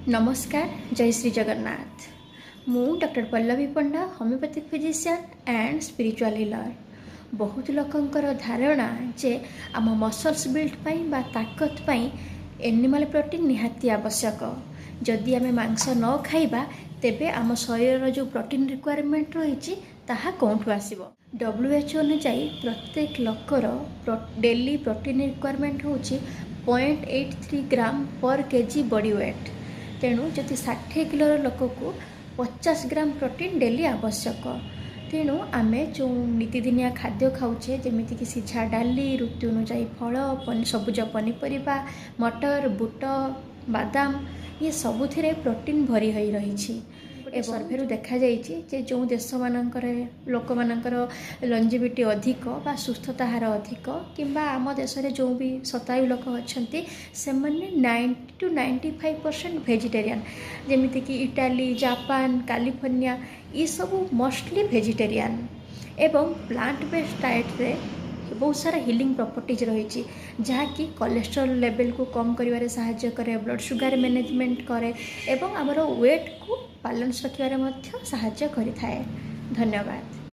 नमस्कार जय श्री जगन्नाथ। मु doctor Pallavi Panda homeopathic physician and spiritual healer. बहुत लोकंकर धारणा जे आम मसल्स बिल्ड पाई बा ताकत पाई एनिमल प्रोटीन निहाती आवश्यक। जदि आम मांस न खाइबा तेबे आम शरीर जो प्रोटीन रिक्वायरमेंट रही ताहा कौटू आसीबो। WHO अनुसार प्रत्येक लोकर डेली प्रोटीन रिक्वायरमेंट होची 0.83 ग्राम पर केजी बॉडी वेट। तेणु जदि 60 किलोर लोक को 50 ग्राम प्रोटीन डेली आवश्यक। तेणु आमे जो नीतिदिनिया खाद्य खाऊे जमीक सीझा डाली, ऋतु अनुजाई फल, सबुज पनीपरिया, मटर, बुट, बादाम ये सबुथिरे प्रोटीन भरी होई रही। सर्भे देखा जे जो देश मानकर लोक मानकर लंजिविटी अधिक बा सुस्थता हार अधिक किंबा आम देश में जो भी शतायु लोक अच्छा से 90 to 95% वेजिटेरियन। जमीती कि इटाली, जापान, कैलिफोर्निया ये सब मोस्टली वेजिटेरियन एवं प्लांट बेस्ड डाइट रे बहुत सारा हिलिंग प्रॉपर्टीज रही जहाँकि कोलेस्ट्रॉल लेवल को कम करिवारे सहायता करे, ब्लड शुगर मैनेजमेंट करे एवं आमर वेट को बैलेंस रखिबारे मध्य सहायता करिथाए। धन्यवाद।